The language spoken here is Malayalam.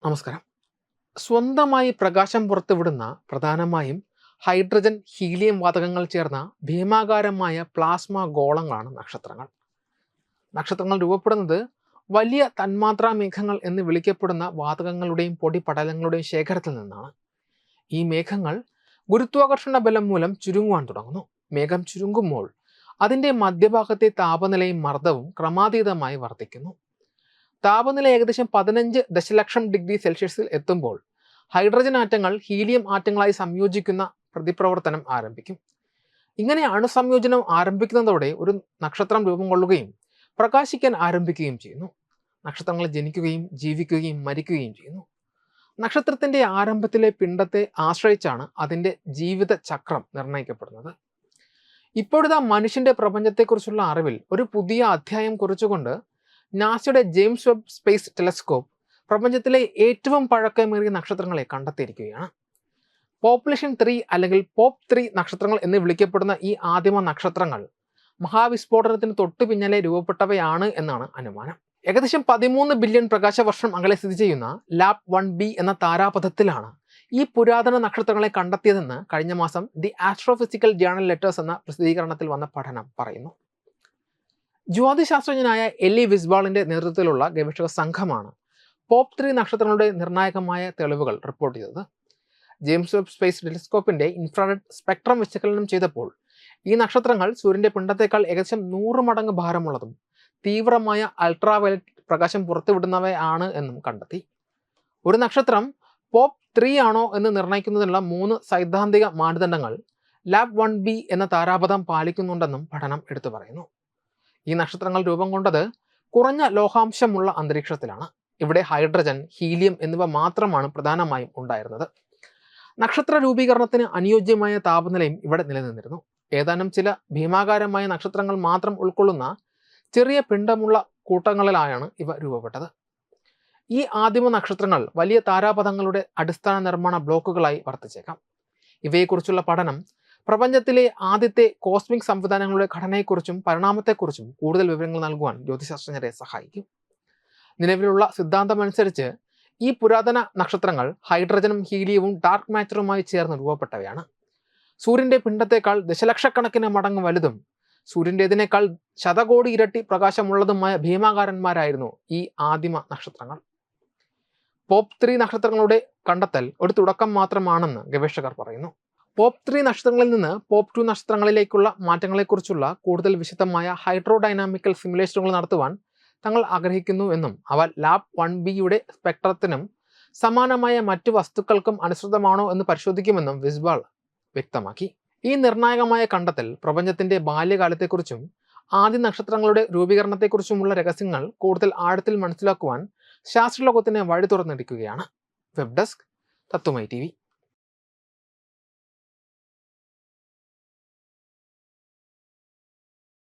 നമസ്കാരം. സ്വന്തമായി പ്രകാശം പുറത്തുവിടുന്ന പ്രധാനമായും ഹൈഡ്രജൻ, ഹീലിയം വാതകങ്ങൾ ചേർന്ന ഭീമാകാരമായ പ്ലാസ്മ ഗോളങ്ങളാണ് നക്ഷത്രങ്ങൾ. നക്ഷത്രങ്ങൾ രൂപപ്പെടുന്നത് വലിയ തന്മാത്രാ മേഘങ്ങൾ എന്ന് വിളിക്കപ്പെടുന്ന വാതകങ്ങളുടെയും പൊടിപടലങ്ങളുടെയും ശേഖരത്തിൽ നിന്നാണ്. ഈ മേഘങ്ങൾ ഗുരുത്വാകർഷണ ബലം മൂലം ചുരുങ്ങുവാൻ തുടങ്ങുന്നു. മേഘം ചുരുങ്ങുമ്പോൾ അതിൻ്റെ മധ്യഭാഗത്തെ താപനിലയും മർദ്ദവും ക്രമാതീതമായി വർദ്ധിക്കുന്നു. താപനില ഏകദേശം 15 ദശലക്ഷം ഡിഗ്രി സെൽഷ്യസിൽ എത്തുമ്പോൾ ഹൈഡ്രജൻ ആറ്റങ്ങൾ ഹീലിയം ആറ്റങ്ങളായി സംയോജിക്കുന്ന പ്രതിപ്രവർത്തനം ആരംഭിക്കും. ഇങ്ങനെ അണുസംയോജനം ആരംഭിക്കുന്നതോടെ ഒരു നക്ഷത്രം രൂപം കൊള്ളുകയും പ്രകാശിക്കാൻ ആരംഭിക്കുകയും ചെയ്യുന്നു. നക്ഷത്രങ്ങൾ ജനിക്കുകയും ജീവിക്കുകയും മരിക്കുകയും ചെയ്യുന്നു. നക്ഷത്രത്തിൻ്റെ ആരംഭത്തിലെ പിണ്ഡത്തെ ആശ്രയിച്ചാണ് അതിൻ്റെ ജീവിത ചക്രം നിർണ്ണയിക്കപ്പെടുന്നത്. ഇപ്പോഴത്തെ മനുഷ്യൻ്റെ പ്രപഞ്ചത്തെക്കുറിച്ചുള്ള അറിവിൽ ഒരു പുതിയ അധ്യായം കുറിച്ചുകൊണ്ട് നാസയുടെ ജെയിംസ് വെബ് സ്പേസ് ടെലസ്കോപ്പ് പ്രപഞ്ചത്തിലെ ഏറ്റവും പഴക്കമേറിയ നക്ഷത്രങ്ങളെ കണ്ടെത്തിയിരിക്കുകയാണ്. പോപ്പുലേഷൻ 3 അല്ലെങ്കിൽ പോപ്പ് 3 നക്ഷത്രങ്ങൾ എന്ന് വിളിക്കപ്പെടുന്ന ഈ ആദിമ നക്ഷത്രങ്ങൾ മഹാവിസ്ഫോടനത്തിന് തൊട്ടു പിന്നാലെ രൂപപ്പെട്ടവയാണ് എന്നാണ് അനുമാനം. ഏകദേശം 13 ബില്യൺ പ്രകാശവർഷം അകലെ സ്ഥിതി ചെയ്യുന്ന ലാബ് 1b എന്ന താരാപഥത്തിലാണ് ഈ പുരാതന നക്ഷത്രങ്ങളെ കണ്ടെത്തിയതെന്ന് കഴിഞ്ഞ മാസം ദി ആസ്ട്രോഫിസിക്കൽ ജേണൽ ലെറ്റേഴ്സ് എന്ന പ്രസിദ്ധീകരണത്തിൽ വന്ന പഠനം പറയുന്നു. ജ്യോതിശാസ്ത്രജ്ഞനായ എല്ലി വിസ്ബാളിന്റെ നേതൃത്വത്തിലുള്ള ഗവേഷക സംഘമാണ് പോപ്പ് 3 നക്ഷത്രങ്ങളുടെ നിർണായകമായ തെളിവുകൾ റിപ്പോർട്ട് ചെയ്തത്. ജെയിംസ് വെബ് സ്പേസ് ടെലിസ്കോപ്പിന്റെ ഇൻഫ്രാറെഡ് സ്പെക്ട്രം വിശകലനം ചെയ്തപ്പോൾ ഈ നക്ഷത്രങ്ങൾ സൂര്യന്റെ പിണ്ഡത്തേക്കാൾ ഏകദേശം 100 മടങ്ങ് ഭാരമുള്ളതും തീവ്രമായ അൾട്രാവയലറ്റ് പ്രകാശം പുറത്തുവിടുന്നവയാണ് എന്നും കണ്ടെത്തി. ഒരു നക്ഷത്രം പോപ്പ് 3 ആണോ എന്ന് നിർണ്ണയിക്കുന്നതിനുള്ള 3 സൈദ്ധാന്തിക മാനദണ്ഡങ്ങൾ ലാബ് 1b എന്ന താരാപഥം പാലിക്കുന്നുണ്ടെന്നും പഠനം എടുത്തു പറയുന്നു. ഈ നക്ഷത്രങ്ങൾ രൂപം കൊണ്ടത് കുറഞ്ഞ ലോഹാംശമുള്ള അന്തരീക്ഷത്തിലാണ്. ഇവിടെ ഹൈഡ്രജൻ, ഹീലിയം എന്നിവ മാത്രമാണ് പ്രധാനമായും ഉണ്ടായിരുന്നത്. നക്ഷത്ര രൂപീകരണത്തിന് അനുയോജ്യമായ താപനിലയും ഇവിടെ നിലനിന്നിരുന്നു. ഏതാനും ചില ഭീമാകാരമായ നക്ഷത്രങ്ങൾ മാത്രം ഉൾക്കൊള്ളുന്ന ചെറിയ പിണ്ഡമുള്ള കൂട്ടങ്ങളിലായാണ് ഇവ രൂപപ്പെട്ടത്. ഈ ആദിമ നക്ഷത്രങ്ങൾ വലിയ താരാപഥങ്ങളുടെ അടിസ്ഥാന നിർമ്മാണ ബ്ലോക്കുകളായി വർത്തിച്ചേക്കാം. ഇവയെക്കുറിച്ചുള്ള പഠനം പ്രപഞ്ചത്തിലെ ആദ്യത്തെ കോസ്മിക് സംവിധാനങ്ങളുടെ ഘടനയെക്കുറിച്ചും പരിണാമത്തെക്കുറിച്ചും കൂടുതൽ വിവരങ്ങൾ നൽകുവാൻ ജ്യോതിശാസ്ത്രജ്ഞരെ സഹായിക്കും. നിലവിലുള്ള സിദ്ധാന്തമനുസരിച്ച് ഈ പുരാതന നക്ഷത്രങ്ങൾ ഹൈഡ്രജനും ഹീലിയവും ഡാർക്ക് മാറ്ററുമായി ചേർന്ന് രൂപപ്പെട്ടവയാണ്. സൂര്യന്റെ പിണ്ഡത്തേക്കാൾ ദശലക്ഷക്കണക്കിന് മടങ്ങ് വലുതും സൂര്യൻ്റെതിനേക്കാൾ ശതകോടി ഇരട്ടി പ്രകാശമുള്ളതുമായ ഭീമാകാരന്മാരായിരുന്നു ഈ ആദിമ നക്ഷത്രങ്ങൾ. പോപ്പ് 3 നക്ഷത്രങ്ങളുടെ കണ്ടെത്തൽ ഒരു തുടക്കം മാത്രമാണെന്ന് ഗവേഷകർ പറയുന്നു. പോപ്പ് 3 നക്ഷത്രങ്ങളിൽ നിന്ന് പോപ്പ് 2 നക്ഷത്രങ്ങളിലേക്കുള്ള മാറ്റങ്ങളെക്കുറിച്ചുള്ള കൂടുതൽ വിശദമായ ഹൈഡ്രോഡൈനാമിക്കൽ സിമുലേഷനുകൾ നടത്തുവാൻ തങ്ങൾ ആഗ്രഹിക്കുന്നു എന്നും അവ ലാബ് 1bയുടെ സ്പെക്ട്രത്തിനും സമാനമായ മറ്റു വസ്തുക്കൾക്കും അനുസൃതമാണോ എന്ന് പരിശോധിക്കുമെന്നും വിസ്ബാൾ വ്യക്തമാക്കി. ഈ നിർണായകമായ കണ്ടെത്തൽ പ്രപഞ്ചത്തിന്റെ ബാല്യകാലത്തെക്കുറിച്ചും ആദ്യ നക്ഷത്രങ്ങളുടെ രൂപീകരണത്തെക്കുറിച്ചുമുള്ള രഹസ്യങ്ങൾ കൂടുതൽ ആഴത്തിൽ മനസ്സിലാക്കുവാൻ ശാസ്ത്രലോകത്തിന് വഴി തുറന്നിരിക്കുകയാണ്. വെബ് ഡെസ്ക് തത്വമൈ TV.